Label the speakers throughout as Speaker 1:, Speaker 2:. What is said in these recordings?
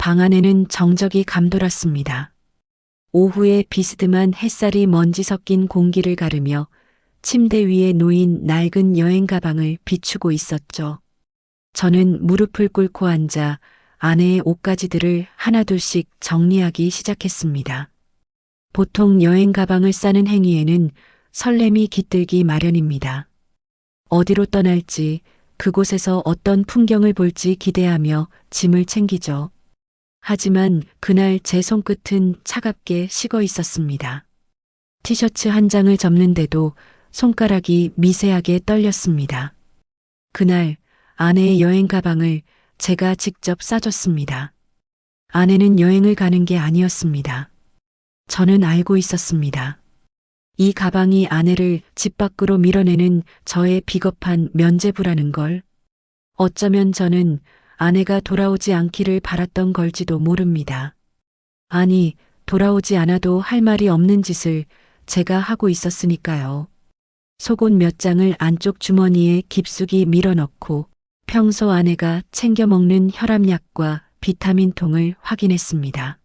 Speaker 1: 방 안에는 정적이 감돌았습니다. 오후에 비스듬한 햇살이 먼지 섞인 공기를 가르며 침대 위에 놓인 낡은 여행 가방을 비추고 있었죠. 저는 무릎을 꿇고 앉아 아내의 옷가지들을 하나둘씩 정리하기 시작했습니다. 보통 여행 가방을 싸는 행위에는 설렘이 깃들기 마련입니다. 어디로 떠날지, 그곳에서 어떤 풍경을 볼지 기대하며 짐을 챙기죠. 하지만 그날 제 손끝은 차갑게 식어 있었습니다. 티셔츠 한 장을 접는데도 손가락이 미세하게 떨렸습니다. 그날 아내의 여행 가방을 제가 직접 싸줬습니다. 아내는 여행을 가는 게 아니었습니다. 저는 알고 있었습니다. 이 가방이 아내를 집 밖으로 밀어내는 저의 비겁한 면죄부라는 걸. 어쩌면 저는 아내가 돌아오지 않기를 바랐던 걸지도 모릅니다. 아니, 돌아오지 않아도 할 말이 없는 짓을 제가 하고 있었으니까요. 속옷 몇 장을 안쪽 주머니에 깊숙이 밀어넣고 평소 아내가 챙겨 먹는 혈압약과 비타민통을 확인했습니다.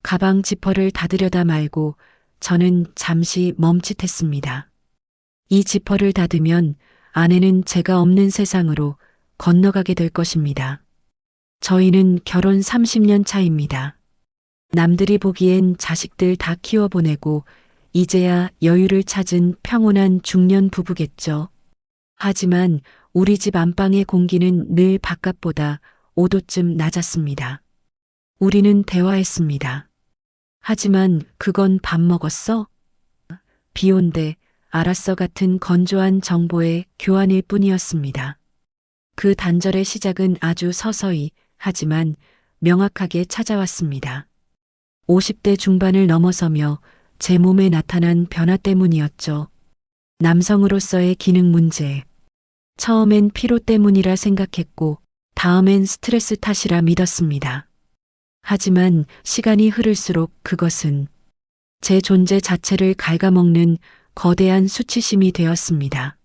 Speaker 1: 가방 지퍼를 닫으려다 말고 저는 잠시 멈칫했습니다. 이 지퍼를 닫으면 아내는 제가 없는 세상으로 건너가게 될 것입니다. 저희는 결혼 30년 차입니다. 남들이 보기엔 자식들 다 키워보내고 이제야 여유를 찾은 평온한 중년 부부겠죠. 하지만 우리 집 안방의 공기는 늘 바깥보다 5도쯤 낮았습니다. 우리는 대화했습니다. 하지만 그건 밥 먹었어? 비 온대, 알았어 같은 건조한 정보의 교환일 뿐이었습니다. 그 단절의 시작은 아주 서서히 하지만 명확하게 찾아왔습니다. 50대 중반을 넘어서며 제 몸에 나타난 변화 때문이었죠. 남성으로서의 기능 문제. 처음엔 피로 때문이라 생각했고 다음엔 스트레스 탓이라 믿었습니다. 하지만 시간이 흐를수록 그것은 제 존재 자체를 갉아먹는 거대한 수치심이 되었습니다.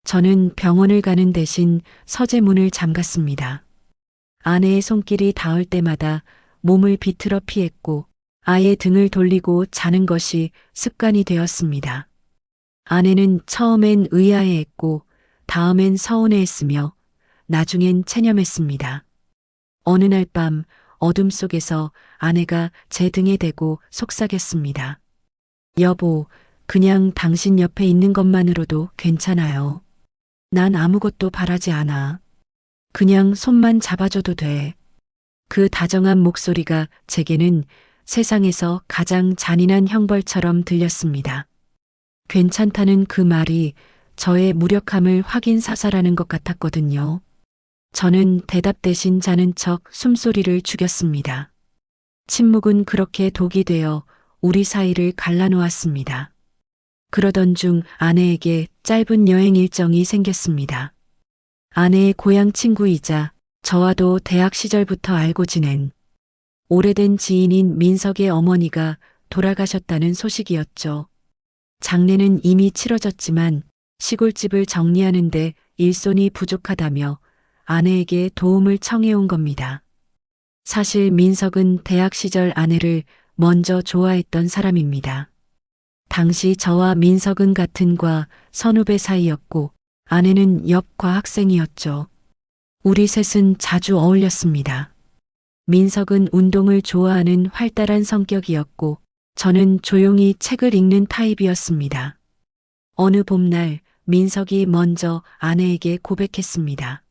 Speaker 1: 저는 병원을 가는 대신 서재문을 잠갔습니다. 아내의 손길이 닿을 때마다 몸을 비틀어 피했고 아예 등을 돌리고 자는 것이 습관이 되었습니다. 아내는 처음엔 의아해했고 다음엔 서운해했으며 나중엔 체념했습니다. 어느 날 밤 어둠 속에서 아내가 제 등에 대고 속삭였습니다. 여보, 그냥 당신 옆에 있는 것만으로도 괜찮아요. 난 아무것도 바라지 않아. 그냥 손만 잡아줘도 돼. 그 다정한 목소리가 제게는 세상에서 가장 잔인한 형벌처럼 들렸습니다. 괜찮다는 그 말이 저의 무력함을 확인 사살하는 것 같았거든요. 저는 대답 대신 자는 척 숨소리를 죽였습니다. 침묵은 그렇게 독이 되어 우리 사이를 갈라놓았습니다. 그러던 중 아내에게 짧은 여행 일정이 생겼습니다. 아내의 고향 친구이자 저와도 대학 시절부터 알고 지낸 오래된 지인인 민석의 어머니가 돌아가셨다는 소식이었죠. 장례는 이미 치러졌지만 시골집을 정리하는데 일손이 부족하다며 아내에게 도움을 청해온 겁니다. 사실 민석은 대학 시절 아내를 먼저 좋아했던 사람입니다. 당시 저와 민석은 같은 과 선후배 사이였고 아내는 옆 과학생이었죠. 우리 셋은 자주 어울렸습니다. 민석은 운동을 좋아하는 활달한 성격이었고 저는 조용히 책을 읽는 타입이었습니다. 어느 봄날 민석이 먼저 아내에게 고백했습니다.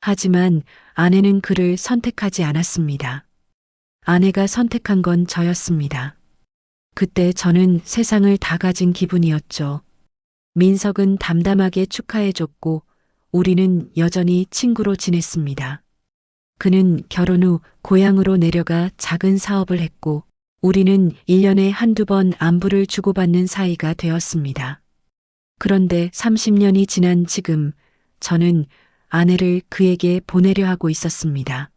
Speaker 1: 하지만 아내는 그를 선택하지 않았습니다. 아내가 선택한 건 저였습니다. 그때 저는 세상을 다 가진 기분이었죠. 민석은 담담하게 축하해줬고 우리는 여전히 친구로 지냈습니다. 그는 결혼 후 고향으로 내려가 작은 사업을 했고 우리는 1년에 한두 번 안부를 주고받는 사이가 되었습니다. 그런데 30년이 지난 지금 저는 아내를 그에게 보내려 하고 있었습니다.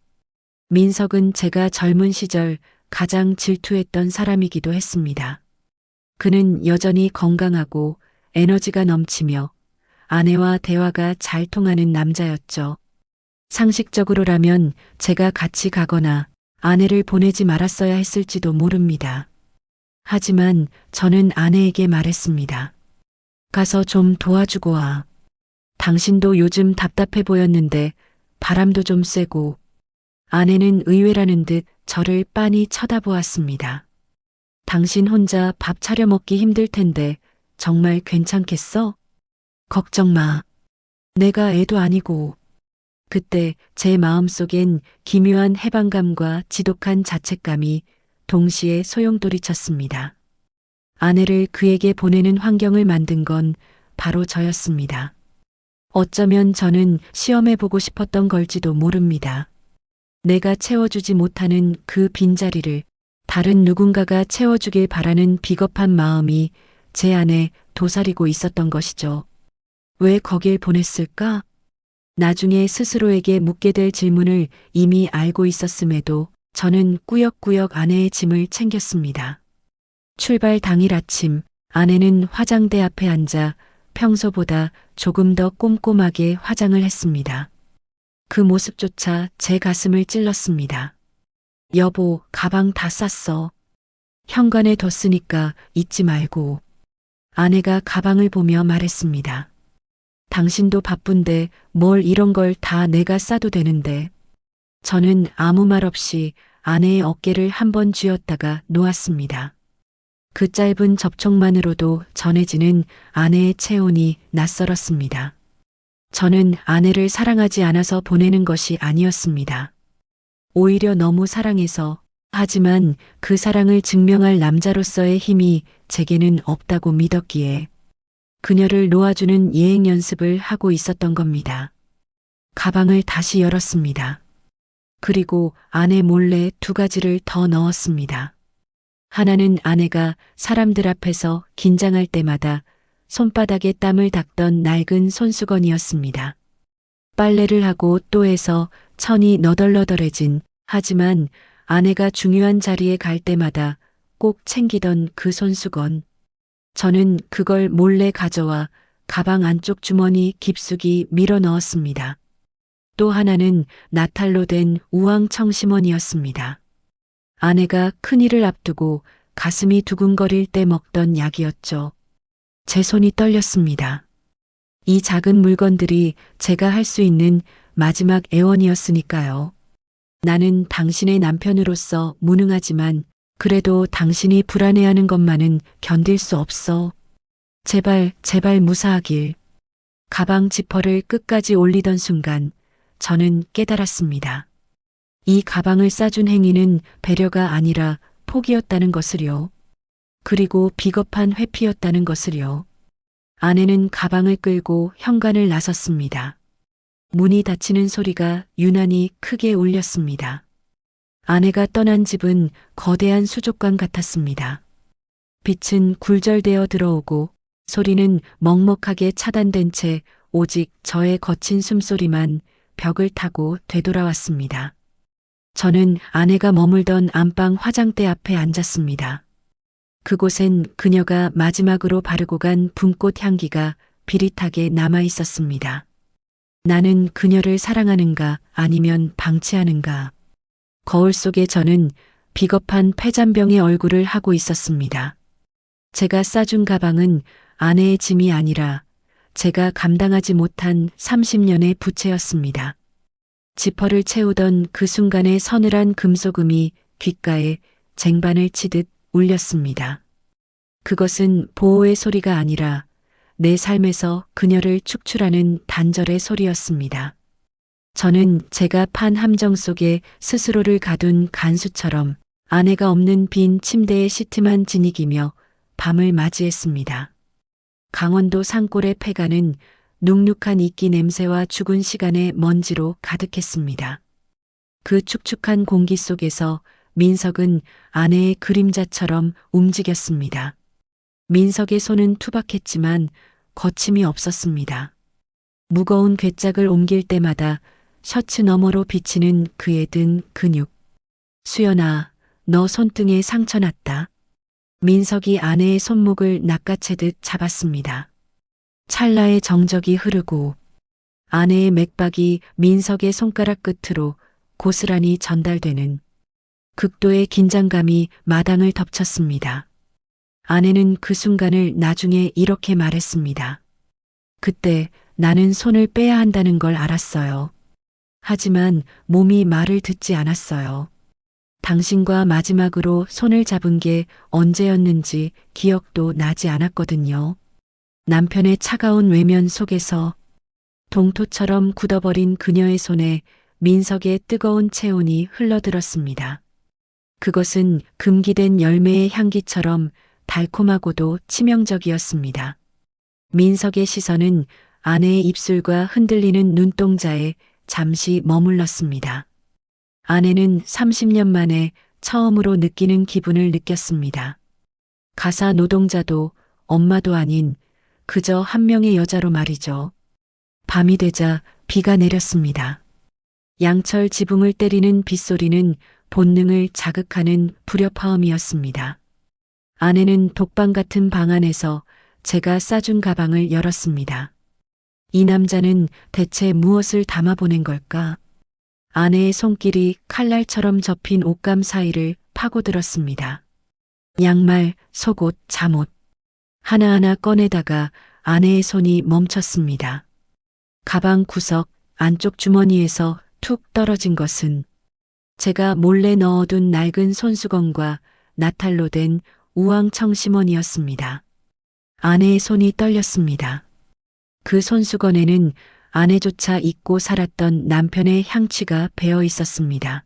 Speaker 1: 민석은 제가 젊은 시절 가장 질투했던 사람이기도 했습니다. 그는 여전히 건강하고 에너지가 넘치며 아내와 대화가 잘 통하는 남자였죠. 상식적으로라면 제가 같이 가거나 아내를 보내지 말았어야 했을지도 모릅니다. 하지만 저는 아내에게 말했습니다. 가서 좀 도와주고 와. 당신도 요즘 답답해 보였는데 바람도 좀 쐬고. 아내는 의외라는 듯 저를 빤히 쳐다보았습니다. 당신 혼자 밥 차려 먹기 힘들 텐데 정말 괜찮겠어? 걱정 마. 내가 애도 아니고. 그때 제 마음속엔 기묘한 해방감과 지독한 자책감이 동시에 소용돌이쳤습니다. 아내를 그에게 보내는 환경을 만든 건 바로 저였습니다. 어쩌면 저는 시험해보고 싶었던 걸지도 모릅니다. 내가 채워주지 못하는 그 빈자리를 다른 누군가가 채워주길 바라는 비겁한 마음이 제 안에 도사리고 있었던 것이죠. 왜 거길 보냈을까? 나중에 스스로에게 묻게 될 질문을 이미 알고 있었음에도 저는 꾸역꾸역 아내의 짐을 챙겼습니다. 출발 당일 아침, 아내는 화장대 앞에 앉아 평소보다 조금 더 꼼꼼하게 화장을 했습니다. 그 모습조차 제 가슴을 찔렀습니다. 여보, 가방 다 쌌어. 현관에 뒀으니까 잊지 말고. 아내가 가방을 보며 말했습니다. 당신도 바쁜데 뭘 이런 걸 다 내가 싸도 되는데. 저는 아무 말 없이 아내의 어깨를 한번 쥐었다가 놓았습니다. 그 짧은 접촉만으로도 전해지는 아내의 체온이 낯설었습니다. 저는 아내를 사랑하지 않아서 보내는 것이 아니었습니다. 오히려 너무 사랑해서, 하지만 그 사랑을 증명할 남자로서의 힘이 제게는 없다고 믿었기에 그녀를 놓아주는 예행 연습을 하고 있었던 겁니다. 가방을 다시 열었습니다. 그리고 아내 몰래 2가지를 더 넣었습니다. 하나는 아내가 사람들 앞에서 긴장할 때마다 손바닥에 땀을 닦던 낡은 손수건이었습니다. 빨래를 하고 또 해서 천이 너덜너덜해진, 하지만 아내가 중요한 자리에 갈 때마다 꼭 챙기던 그 손수건. 저는 그걸 몰래 가져와 가방 안쪽 주머니 깊숙이 밀어 넣었습니다. 또 하나는 나탈로 된 우황 청심원이었습니다. 아내가 큰일을 앞두고 가슴이 두근거릴 때 먹던 약이었죠. 제 손이 떨렸습니다. 이 작은 물건들이 제가 할 수 있는 마지막 애원이었으니까요. 나는 당신의 남편으로서 무능하지만 그래도 당신이 불안해하는 것만은 견딜 수 없어. 제발, 제발 무사하길. 가방 지퍼를 끝까지 올리던 순간 저는 깨달았습니다. 이 가방을 싸준 행위는 배려가 아니라 포기였다는 것을요. 그리고 비겁한 회피였다는 것을요. 아내는 가방을 끌고 현관을 나섰습니다. 문이 닫히는 소리가 유난히 크게 울렸습니다. 아내가 떠난 집은 거대한 수족관 같았습니다. 빛은 굴절되어 들어오고 소리는 먹먹하게 차단된 채 오직 저의 거친 숨소리만 벽을 타고 되돌아왔습니다. 저는 아내가 머물던 안방 화장대 앞에 앉았습니다. 그곳엔 그녀가 마지막으로 바르고 간 붕꽃 향기가 비릿하게 남아 있었습니다. 나는 그녀를 사랑하는가 아니면 방치하는가. 거울 속에 저는 비겁한 폐잔병의 얼굴을 하고 있었습니다. 제가 싸준 가방은 아내의 짐이 아니라 제가 감당하지 못한 30년의 부채였습니다. 지퍼를 채우던 그 순간의 서늘한 금속음이 귓가에 쟁반을 치듯 울렸습니다. 그것은 보호의 소리가 아니라 내 삶에서 그녀를 축출하는 단절의 소리였습니다. 저는 제가 판 함정 속에 스스로를 가둔 간수처럼 아내가 없는 빈 침대의 시트만 지니기며 밤을 맞이했습니다. 강원도 산골의 폐가는 눅눅한 이끼 냄새와 죽은 시간의 먼지로 가득했습니다. 그 축축한 공기 속에서 민석은 아내의 그림자처럼 움직였습니다. 민석의 손은 투박했지만 거침이 없었습니다. 무거운 괴짝을 옮길 때마다 셔츠 너머로 비치는 그의 등 근육. 수연아, 너 손등에 상처 났다. 민석이 아내의 손목을 낚아채듯 잡았습니다. 찰나의 정적이 흐르고 아내의 맥박이 민석의 손가락 끝으로 고스란히 전달되는 극도의 긴장감이 마당을 덮쳤습니다. 아내는 그 순간을 나중에 이렇게 말했습니다. 그때 나는 손을 빼야 한다는 걸 알았어요. 하지만 몸이 말을 듣지 않았어요. 당신과 마지막으로 손을 잡은 게 언제였는지 기억도 나지 않았거든요. 남편의 차가운 외면 속에서 동토처럼 굳어버린 그녀의 손에 민석의 뜨거운 체온이 흘러들었습니다. 그것은 금기된 열매의 향기처럼 달콤하고도 치명적이었습니다. 민석의 시선은 아내의 입술과 흔들리는 눈동자에 잠시 머물렀습니다. 아내는 30년 만에 처음으로 느끼는 기분을 느꼈습니다. 가사 노동자도 엄마도 아닌 그저 한 명의 여자로 말이죠. 밤이 되자 비가 내렸습니다. 양철 지붕을 때리는 빗소리는 본능을 자극하는 불협화음이었습니다. 아내는 독방 같은 방 안에서 제가 싸준 가방을 열었습니다. 이 남자는 대체 무엇을 담아보낸 걸까? 아내의 손길이 칼날처럼 접힌 옷감 사이를 파고들었습니다. 양말, 속옷, 잠옷. 하나하나 꺼내다가 아내의 손이 멈췄습니다. 가방 구석 안쪽 주머니에서 툭 떨어진 것은 제가 몰래 넣어둔 낡은 손수건과 나탈로 된 우왕청심원이었습니다. 아내의 손이 떨렸습니다. 그 손수건에는 아내조차 잊고 살았던 남편의 향취가 배어 있었습니다.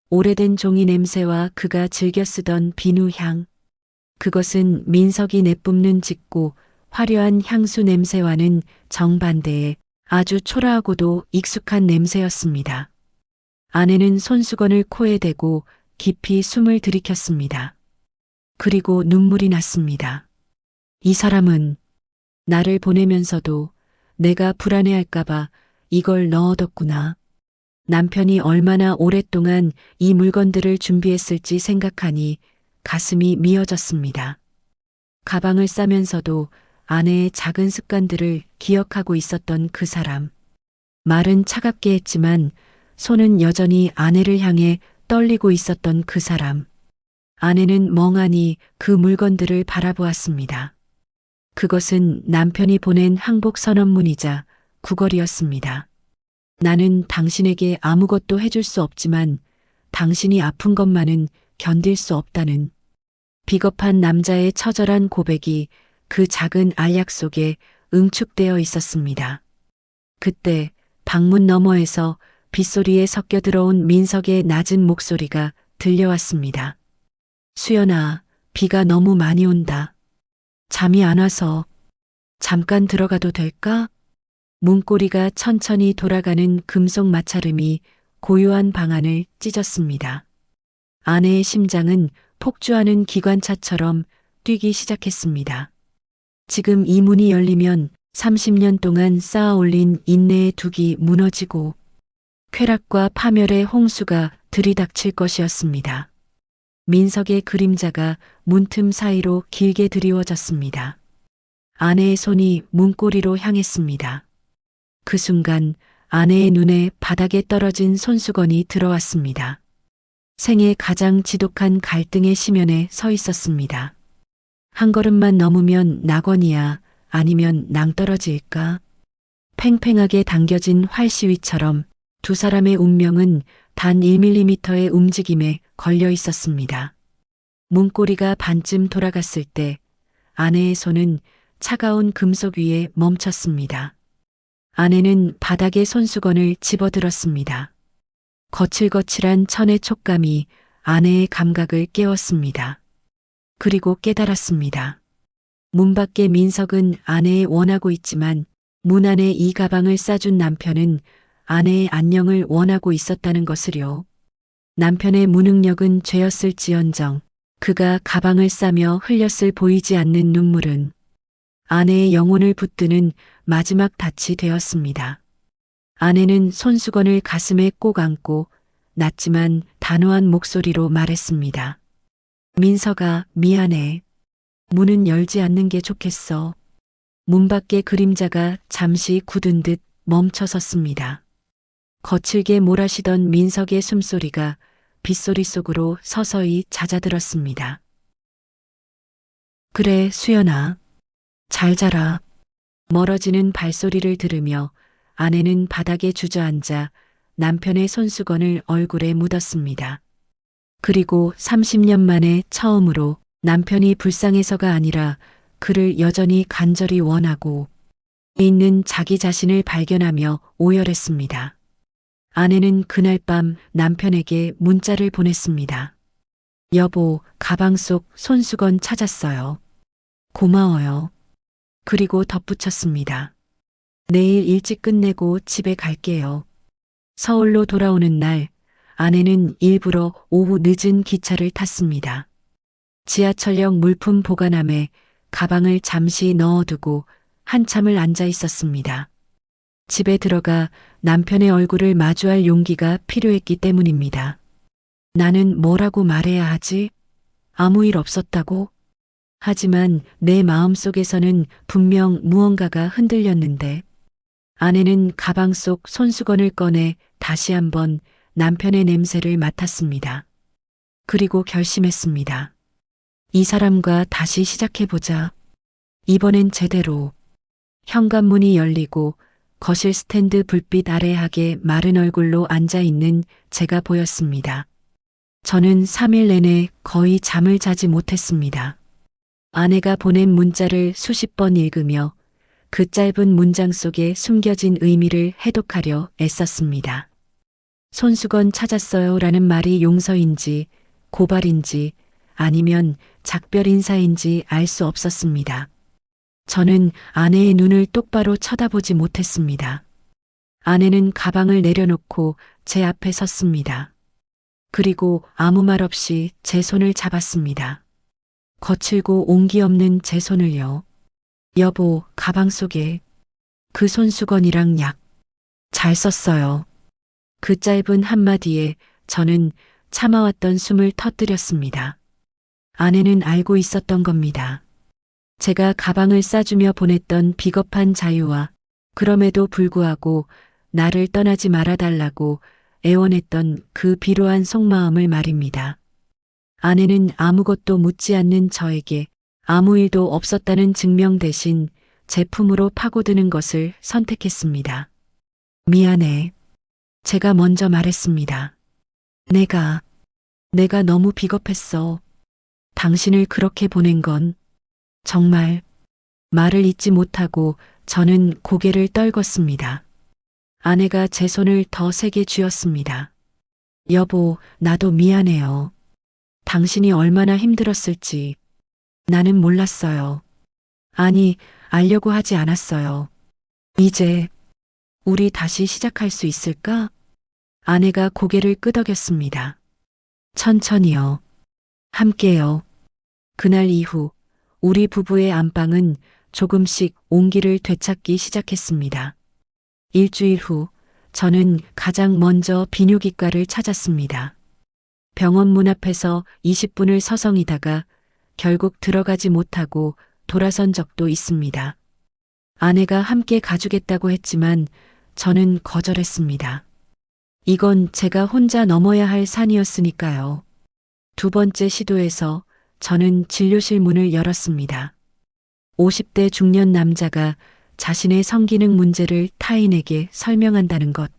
Speaker 1: 오래된 종이 냄새와 그가 즐겨 쓰던 비누향. 그것은 민석이 내뿜는 짙고 화려한 향수 냄새와는 정반대의 아주 초라하고도 익숙한 냄새였습니다. 아내는 손수건을 코에 대고 깊이 숨을 들이켰습니다. 그리고 눈물이 났습니다. 이 사람은 나를 보내면서도 내가 불안해할까봐 이걸 넣어뒀구나. 남편이 얼마나 오랫동안 이 물건들을 준비했을지 생각하니 가슴이 미어졌습니다. 가방을 싸면서도 아내의 작은 습관들을 기억하고 있었던 그 사람. 말은 차갑게 했지만 손은 여전히 아내를 향해 떨리고 있었던 그 사람. 아내는 멍하니 그 물건들을 바라보았습니다. 그것은 남편이 보낸 항복 선언문이자 구걸이었습니다. 나는 당신에게 아무것도 해줄 수 없지만 당신이 아픈 것만은 견딜 수 없다는 비겁한 남자의 처절한 고백이 그 작은 알약 속에 응축되어 있었습니다. 그때 방문 너머에서 빗소리에 섞여 들어온 민석의 낮은 목소리가 들려왔습니다. 수연아, 비가 너무 많이 온다. 잠이 안 와서 잠깐 들어가도 될까? 문고리가 천천히 돌아가는 금속 마찰음이 고요한 방안을 찢었습니다. 아내의 심장은 폭주하는 기관차처럼 뛰기 시작했습니다. 지금 이 문이 열리면 30년 동안 쌓아 올린 인내의 둑이 무너지고 쾌락과 파멸의 홍수가 들이닥칠 것이었습니다. 민석의 그림자가 문틈 사이로 길게 드리워졌습니다. 아내의 손이 문고리로 향했습니다. 그 순간 아내의 눈에 바닥에 떨어진 손수건이 들어왔습니다. 생애 가장 지독한 갈등의 심연에 서 있었습니다. 한 걸음만 넘으면 낙원이야, 아니면 낭떠러지일까? 팽팽하게 당겨진 활시위처럼 두 사람의 운명은 단 1mm의 움직임에 걸려 있었습니다. 문고리가 반쯤 돌아갔을 때 아내의 손은 차가운 금속 위에 멈췄습니다. 아내는 바닥에 손수건을 집어들었습니다. 거칠거칠한 천의 촉감이 아내의 감각을 깨웠습니다. 그리고 깨달았습니다. 문 밖에 민석은 아내의 원하고 있지만 문 안에 이 가방을 싸준 남편은 아내의 안녕을 원하고 있었다는 것을요. 남편의 무능력은 죄였을지언정 그가 가방을 싸며 흘렸을 보이지 않는 눈물은 아내의 영혼을 붙드는 마지막 닻이 되었습니다. 아내는 손수건을 가슴에 꼭 안고 낮지만 단호한 목소리로 말했습니다. 민석아, 미안해. 문은 열지 않는 게 좋겠어. 문 밖의 그림자가 잠시 굳은 듯 멈춰섰습니다. 거칠게 몰아쉬던 민석의 숨소리가 빗소리 속으로 서서히 잦아들었습니다. 그래, 수연아. 잘 자라. 멀어지는 발소리를 들으며 아내는 바닥에 주저앉아 남편의 손수건을 얼굴에 묻었습니다. 그리고 30년 만에 처음으로 남편이 불쌍해서가 아니라 그를 여전히 간절히 원하고 있는 자기 자신을 발견하며 오열했습니다. 아내는 그날 밤 남편에게 문자를 보냈습니다. 여보, 가방 속 손수건 찾았어요. 고마워요. 그리고 덧붙였습니다. 내일 일찍 끝내고 집에 갈게요. 서울로 돌아오는 날, 아내는 일부러 오후 늦은 기차를 탔습니다. 지하철역 물품 보관함에 가방을 잠시 넣어두고 한참을 앉아 있었습니다. 집에 들어가 남편의 얼굴을 마주할 용기가 필요했기 때문입니다. 나는 뭐라고 말해야 하지? 아무 일 없었다고? 하지만 내 마음속에서는 분명 무언가가 흔들렸는데 아내는 가방 속 손수건을 꺼내 다시 한번 남편의 냄새를 맡았습니다. 그리고 결심했습니다. 이 사람과 다시 시작해보자. 이번엔 제대로. 현관문이 열리고 거실 스탠드 불빛 아래 하게 마른 얼굴로 앉아있는 제가 보였습니다. 저는 3일 내내 거의 잠을 자지 못했습니다. 아내가 보낸 문자를 수십 번 읽으며 그 짧은 문장 속에 숨겨진 의미를 해독하려 애썼습니다. 손수건 찾았어요 라는 말이 용서인지 고발인지 아니면 작별 인사인지 알 수 없었습니다. 저는 아내의 눈을 똑바로 쳐다보지 못했습니다. 아내는 가방을 내려놓고 제 앞에 섰습니다. 그리고 아무 말 없이 제 손을 잡았습니다. 거칠고 온기 없는 제 손을요. 여보, 가방 속에 그 손수건이랑 약 잘 썼어요. 그 짧은 한마디에 저는 참아왔던 숨을 터뜨렸습니다. 아내는 알고 있었던 겁니다. 제가 가방을 싸주며 보냈던 비겁한 자유와 그럼에도 불구하고 나를 떠나지 말아달라고 애원했던 그 비로한 속마음을 말입니다. 아내는 아무것도 묻지 않는 저에게 아무 일도 없었다는 증명 대신 제품으로 파고드는 것을 선택했습니다. 미안해. 제가 먼저 말했습니다. 내가 너무 비겁했어. 당신을 그렇게 보낸 건 정말 말을 잇지 못하고 저는 고개를 떨궜습니다. 아내가 제 손을 더 세게 쥐었습니다. 여보, 나도 미안해요. 당신이 얼마나 힘들었을지 나는 몰랐어요. 아니, 알려고 하지 않았어요. 이제 우리 다시 시작할 수 있을까? 아내가 고개를 끄덕였습니다. 천천히요. 함께요. 그날 이후 우리 부부의 안방은 조금씩 온기를 되찾기 시작했습니다. 일주일 후 저는 가장 먼저 비뇨기과를 찾았습니다. 병원 문 앞에서 20분을 서성이다가 결국 들어가지 못하고 돌아선 적도 있습니다. 아내가 함께 가주겠다고 했지만 저는 거절했습니다. 이건 제가 혼자 넘어야 할 산이었으니까요. 두 번째 시도에서 저는 진료실 문을 열었습니다. 50대 중년 남자가 자신의 성기능 문제를 타인에게 설명한다는 것.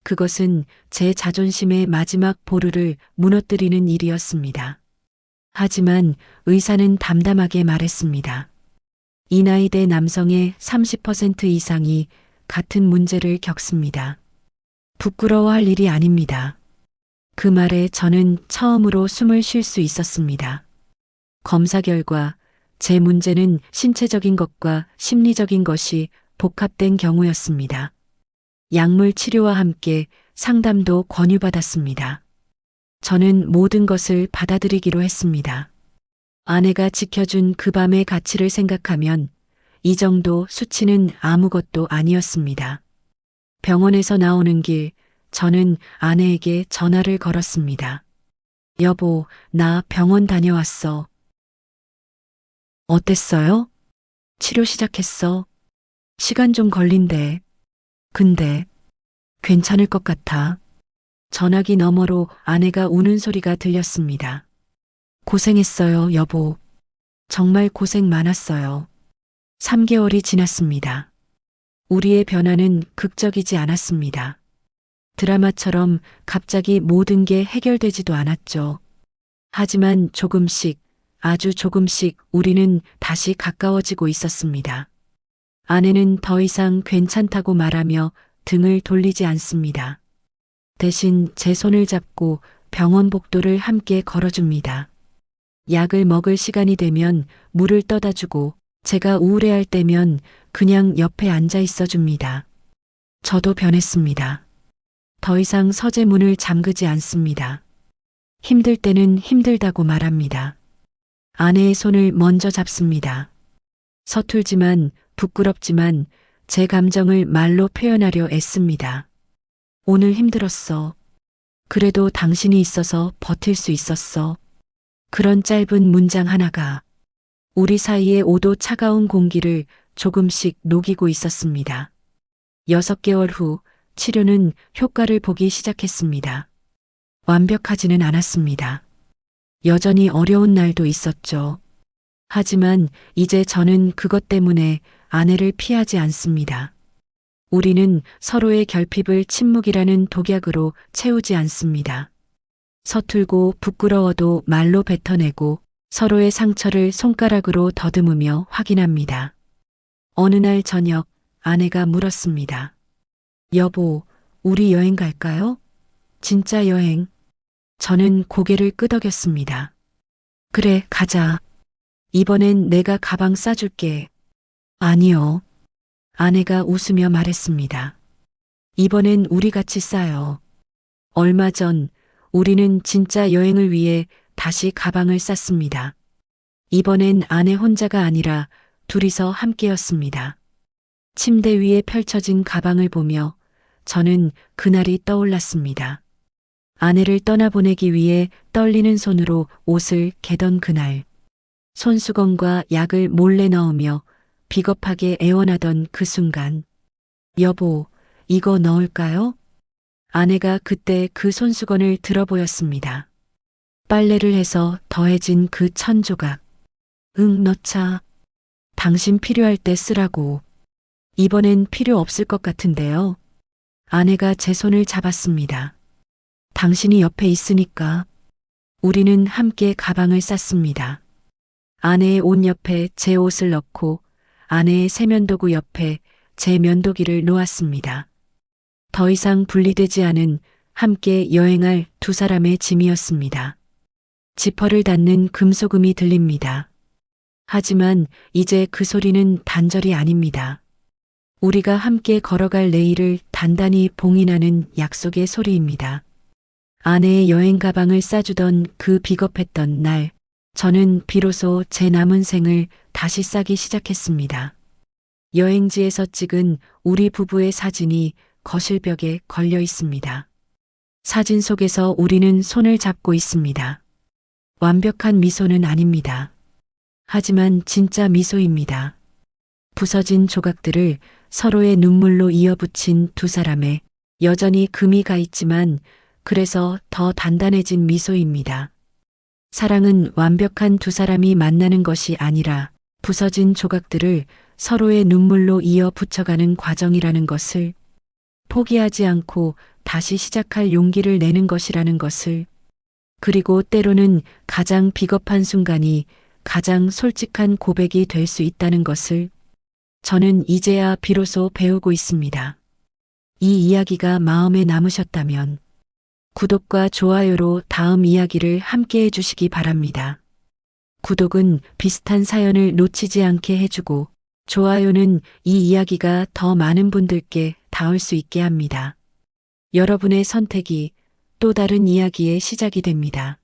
Speaker 1: 그것은 제 자존심의 마지막 보루를 무너뜨리는 일이었습니다. 하지만 의사는 담담하게 말했습니다. 이 나이대 남성의 30% 이상이 같은 문제를 겪습니다. 부끄러워할 일이 아닙니다. 그 말에 저는 처음으로 숨을 쉴 수 있었습니다. 검사 결과 제 문제는 신체적인 것과 심리적인 것이 복합된 경우였습니다. 약물 치료와 함께 상담도 권유받았습니다. 저는 모든 것을 받아들이기로 했습니다. 아내가 지켜준 그 밤의 가치를 생각하면 이 정도 수치는 아무것도 아니었습니다. 병원에서 나오는 길, 저는 아내에게 전화를 걸었습니다. 여보, 나 병원 다녀왔어. 어땠어요? 치료 시작했어. 시간 좀 걸린대. 근데 괜찮을 것 같아. 전화기 너머로 아내가 우는 소리가 들렸습니다. 고생했어요, 여보. 정말 고생 많았어요. 3개월이 지났습니다. 우리의 변화는 극적이지 않았습니다. 드라마처럼 갑자기 모든 게 해결되지도 않았죠. 하지만 조금씩, 아주 조금씩 우리는 다시 가까워지고 있었습니다. 아내는 더 이상 괜찮다고 말하며 등을 돌리지 않습니다. 대신 제 손을 잡고 병원 복도를 함께 걸어줍니다. 약을 먹을 시간이 되면 물을 떠다 주고 제가 우울해할 때면 그냥 옆에 앉아 있어 줍니다. 저도 변했습니다. 더 이상 서재문을 잠그지 않습니다. 힘들 때는 힘들다고 말합니다. 아내의 손을 먼저 잡습니다. 서툴지만 부끄럽지만 제 감정을 말로 표현하려 애씁니다. 오늘 힘들었어. 그래도 당신이 있어서 버틸 수 있었어. 그런 짧은 문장 하나가 우리 사이의 오도 차가운 공기를 조금씩 녹이고 있었습니다. 6개월 후 치료는 효과를 보기 시작했습니다. 완벽하지는 않았습니다. 여전히 어려운 날도 있었죠. 하지만 이제 저는 그것 때문에 아내를 피하지 않습니다. 우리는 서로의 결핍을 침묵이라는 독약으로 채우지 않습니다. 서툴고 부끄러워도 말로 뱉어내고 서로의 상처를 손가락으로 더듬으며 확인합니다. 어느 날 저녁 아내가 물었습니다. 여보, 우리 여행 갈까요? 진짜 여행. 저는 고개를 끄덕였습니다. 그래, 가자. 이번엔 내가 가방 싸줄게. 아니요. 아내가 웃으며 말했습니다. 이번엔 우리 같이 싸요. 얼마 전 우리는 진짜 여행을 위해 다시 가방을 쌌습니다. 이번엔 아내 혼자가 아니라 둘이서 함께였습니다. 침대 위에 펼쳐진 가방을 보며 저는 그날이 떠올랐습니다. 아내를 떠나보내기 위해 떨리는 손으로 옷을 개던 그날. 손수건과 약을 몰래 넣으며 비겁하게 애원하던 그 순간. 여보, 이거 넣을까요? 아내가 그때 그 손수건을 들어보였습니다. 빨래를 해서 더해진 그 1000조각. 응, 넣자. 당신 필요할 때 쓰라고. 이번엔 필요 없을 것 같은데요. 아내가 제 손을 잡았습니다. 당신이 옆에 있으니까. 우리는 함께 가방을 쌌습니다. 아내의 옷 옆에 제 옷을 넣고 아내의 세면도구 옆에 제 면도기를 놓았습니다. 더 이상 분리되지 않은 함께 여행할 두 사람의 짐이었습니다. 지퍼를 닫는 금소금이 들립니다. 하지만 이제 그 소리는 단절이 아닙니다. 우리가 함께 걸어갈 내일을 단단히 봉인하는 약속의 소리입니다. 아내의 여행 가방을 싸주던 그 비겁했던 날, 저는 비로소 제 남은 생을 다시 싸기 시작했습니다. 여행지에서 찍은 우리 부부의 사진이 거실벽에 걸려 있습니다. 사진 속에서 우리는 손을 잡고 있습니다. 완벽한 미소는 아닙니다. 하지만 진짜 미소입니다. 부서진 조각들을 서로의 눈물로 이어붙인 두 사람의 여전히 금이 가 있지만 그래서 더 단단해진 미소입니다. 사랑은 완벽한 두 사람이 만나는 것이 아니라 부서진 조각들을 서로의 눈물로 이어 붙여가는 과정이라는 것을, 포기하지 않고 다시 시작할 용기를 내는 것이라는 것을, 그리고 때로는 가장 비겁한 순간이 가장 솔직한 고백이 될 수 있다는 것을 저는 이제야 비로소 배우고 있습니다. 이 이야기가 마음에 남으셨다면 구독과 좋아요로 다음 이야기를 함께 해주시기 바랍니다. 구독은 비슷한 사연을 놓치지 않게 해주고 좋아요는 이 이야기가 더 많은 분들께 닿을 수 있게 합니다. 여러분의 선택이 또 다른 이야기의 시작이 됩니다.